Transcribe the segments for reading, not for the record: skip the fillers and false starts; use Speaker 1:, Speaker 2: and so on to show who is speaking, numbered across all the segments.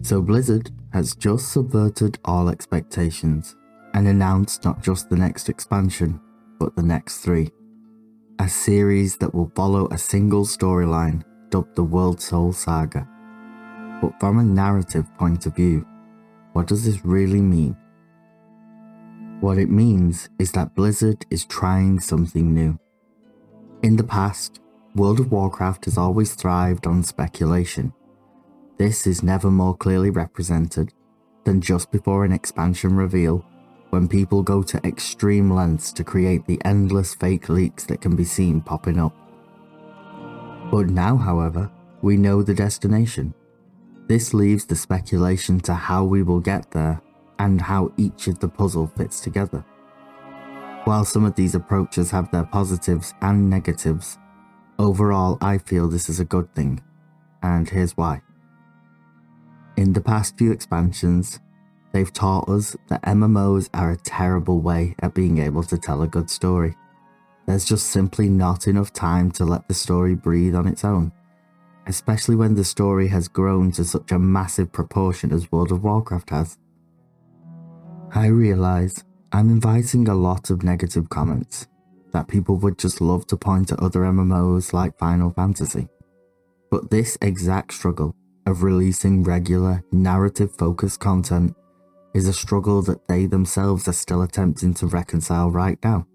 Speaker 1: So Blizzard has just subverted all expectations and announced not just the next expansion, but the next 3. A series that will follow a single storyline dubbed the World Soul Saga. But from a narrative point of view, what does this really mean? What it means is that Blizzard is trying something new. In the past, World of Warcraft has always thrived on speculation. This is never more clearly represented than just before an expansion reveal, when people go to extreme lengths to create the endless fake leaks that can be seen popping up. But now, however, we know the destination. This leaves the speculation to how we will get there and how each of the puzzle fits together. While some of these approaches have their positives and negatives, overall I feel this is a good thing, and here's why. In the past few expansions, they've taught us that MMOs are a terrible way at being able to tell a good story. There's just simply not enough time to let the story breathe on its own, especially when the story has grown to such a massive proportion as World of Warcraft has. I realise I'm inviting a lot of negative comments, that people would just love to point at other MMOs like Final Fantasy. But this exact struggle of releasing regular, narrative-focused content is a struggle that they themselves are still attempting to reconcile right now.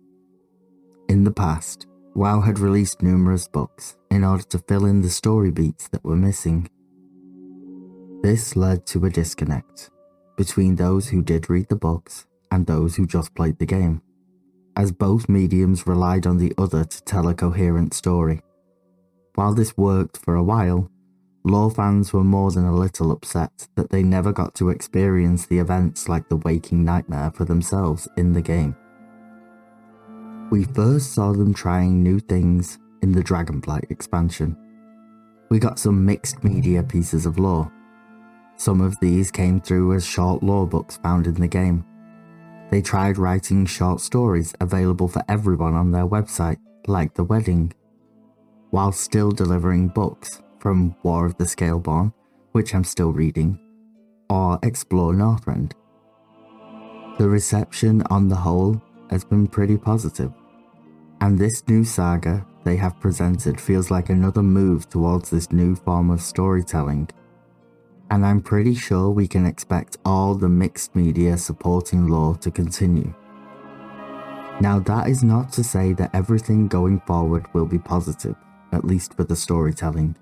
Speaker 1: In the past, WoW had released numerous books in order to fill in the story beats that were missing. This led to a disconnect between those who did read the books and those who just played the game, as both mediums relied on the other to tell a coherent story. While this worked for a while, lore fans were more than a little upset that they never got to experience the events like the waking nightmare for themselves in the game. We first saw them trying new things in the Dragonblight expansion. We got some mixed media pieces of lore. Some of these came through as short lore books found in the game. They tried writing short stories available for everyone on their website, like The Wedding, while still delivering books from War of the Scaleborn, which I'm still reading, or Explore Northrend. The reception on the whole has been pretty positive, and this new saga they have presented feels like another move towards this new form of storytelling, and I'm pretty sure we can expect all the mixed media supporting lore to continue. Now, that is not to say that everything going forward will be positive, at least for the storytelling.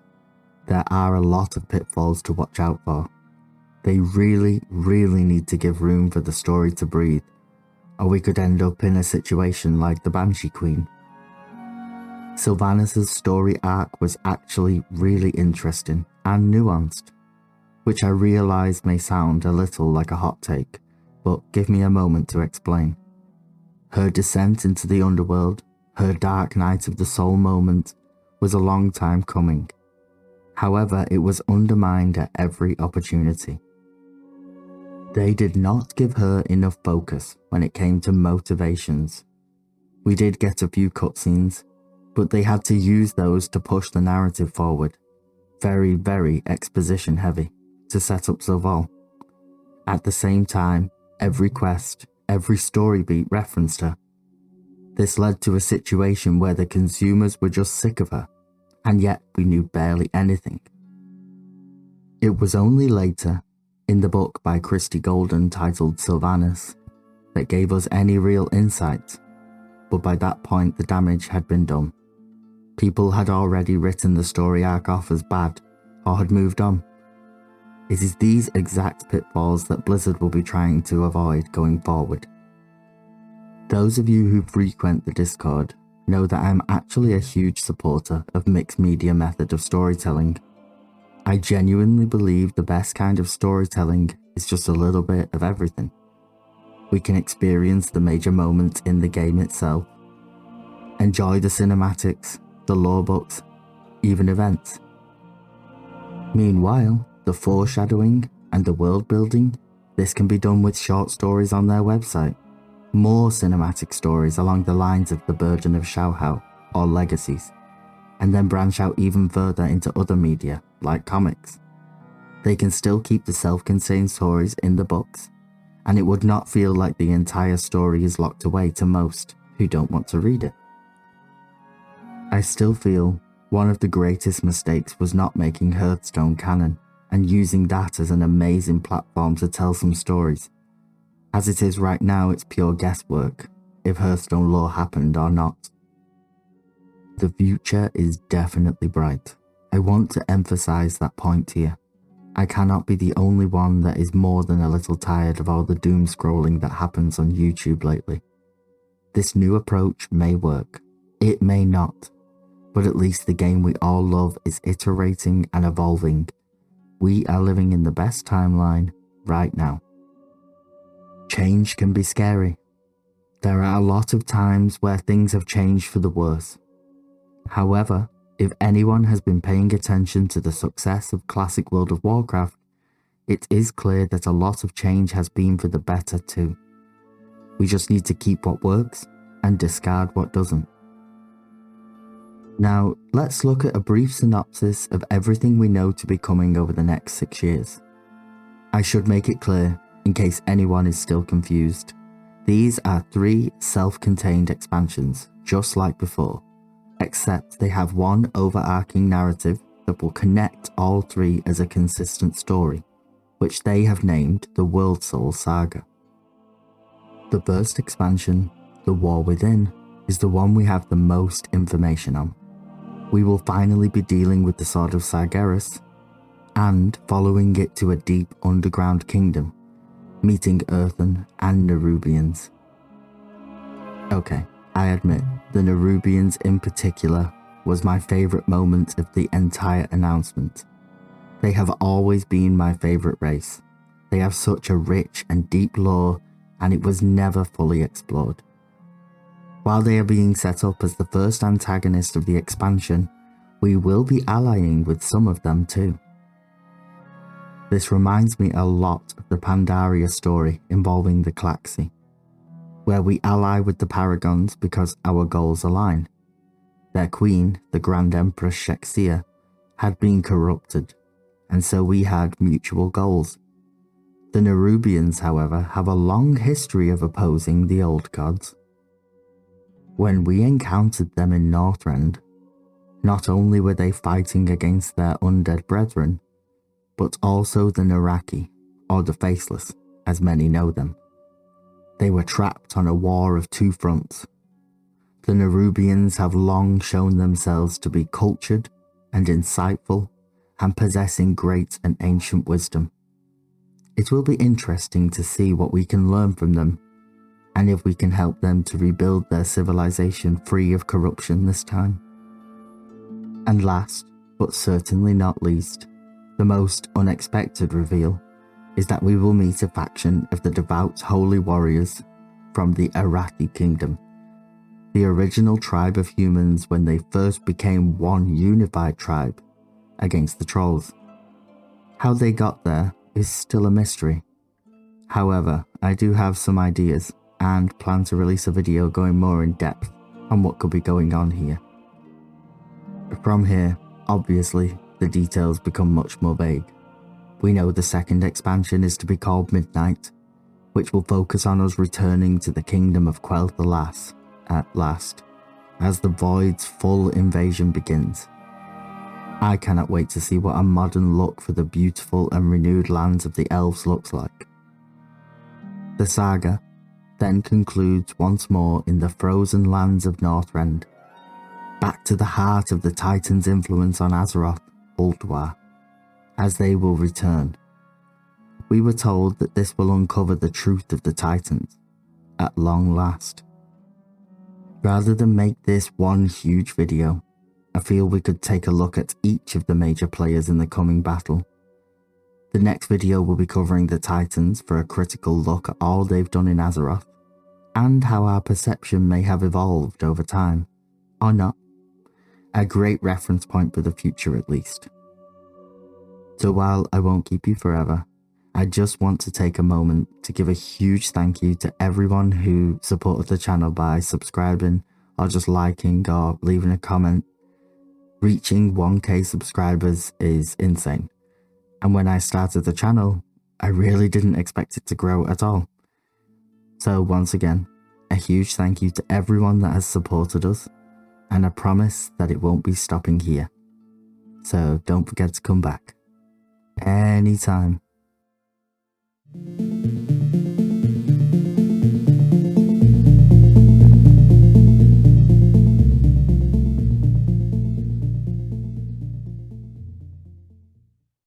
Speaker 1: There are a lot of pitfalls to watch out for. They really need to give room for the story to breathe, or we could end up in a situation like the Banshee Queen. Sylvanas' story arc was actually really interesting and nuanced, which I realise may sound a little like a hot take, but give me a moment to explain. Her descent into the underworld, her dark night of the soul moment, was a long time coming. However, it was undermined at every opportunity. They did not give her enough focus when it came to motivations. We did get a few cutscenes, but they had to use those to push the narrative forward. Very exposition heavy, to set up Zoval. At the same time, every quest, every story beat referenced her. This led to a situation where the consumers were just sick of her, and yet we knew barely anything. It was only later, in the book by Christie Golden titled Sylvanas, that gave us any real insight, but by that point the damage had been done. People had already written the story arc off as bad, or had moved on. It is these exact pitfalls that Blizzard will be trying to avoid going forward. Those of you who frequent the Discord know that I'm actually a huge supporter of mixed media method of storytelling. I genuinely believe the best kind of storytelling is just a little bit of everything. We can experience the major moments in the game itself, enjoy the cinematics, the lore books, even events. Meanwhile, the foreshadowing and the world building, this can be done with short stories on their website, more cinematic stories along the lines of The Burden of Xal'atath or Legacies, and then branch out even further into other media like comics. They can still keep the self-contained stories in the books, and it would not feel like the entire story is locked away to most who don't want to read it. I still feel one of the greatest mistakes was not making Hearthstone canon and using that as an amazing platform to tell some stories. As it is right now, it's pure guesswork if Hearthstone lore happened or not. The future is definitely bright. I want to emphasize that point here. I cannot be the only one that is more than a little tired of all the doom scrolling that happens on YouTube lately. This new approach may work. It may not. But at least the game we all love is iterating and evolving. We are living in the best timeline right now. Change can be scary. There are a lot of times where things have changed for the worse. However, if anyone has been paying attention to the success of classic World of Warcraft, it is clear that a lot of change has been for the better too. We just need to keep what works and discard what doesn't. Now, let's look at a brief synopsis of everything we know to be coming over the next 6 years. I should make it clear, in case anyone is still confused, these are 3 self-contained expansions, just like before, except they have one overarching narrative that will connect all 3 as a consistent story, which they have named the World Soul Saga. The first expansion, The War Within, is the one we have the most information on. We will finally be dealing with the Sword of Sargeras, and following it to a deep underground kingdom, meeting Earthen and Nerubians. Okay, I admit, the Nerubians in particular was my favourite moment of the entire announcement. They have always been my favourite race. They have such a rich and deep lore, and it was never fully explored. While they are being set up as the first antagonist of the expansion, we will be allying with some of them too. This reminds me a lot of the Pandaria story involving the Klaxi, where we ally with the Paragons because our goals align. Their queen, the Grand Empress Shexia, had been corrupted, and so we had mutual goals. The Nerubians, however, have a long history of opposing the old gods. When we encountered them in Northrend, not only were they fighting against their undead brethren, but also the Naraki, or the Faceless, as many know them. They were trapped on a war of 2 fronts. The Nerubians have long shown themselves to be cultured and insightful and possessing great and ancient wisdom. It will be interesting to see what we can learn from them, and if we can help them to rebuild their civilization free of corruption this time. And last, but certainly not least, the most unexpected reveal is that we will meet a faction of the devout holy warriors from the Arathi Kingdom, the original tribe of humans when they first became one unified tribe against the trolls. How they got there is still a mystery. However, I do have some ideas and plan to release a video going more in depth on what could be going on here. From here, obviously, the details become much more vague. We know the second expansion is to be called Midnight, which will focus on us returning to the kingdom of Quel'Thalas at last, as the Void's full invasion begins. I cannot wait to see what a modern look for the beautiful and renewed lands of the elves looks like. The saga then concludes once more in the frozen lands of Northrend, back to the heart of the Titans' influence on Azeroth, Ulduar, as they will return. We were told that this will uncover the truth of the Titans, at long last. Rather than make this one huge video, I feel we could take a look at each of the major players in the coming battle. The next video will be covering the Titans for a critical look at all they've done in Azeroth, and how our perception may have evolved over time, or not. A great reference point for the future at least. So while I won't keep you forever, I just want to take a moment to give a huge thank you to everyone who supported the channel by subscribing or just liking or leaving a comment. Reaching 1k subscribers is insane. And when I started the channel, I really didn't expect it to grow at all. So once again, a huge thank you to everyone that has supported us, and I promise that it won't be stopping here. So don't forget to come back anytime.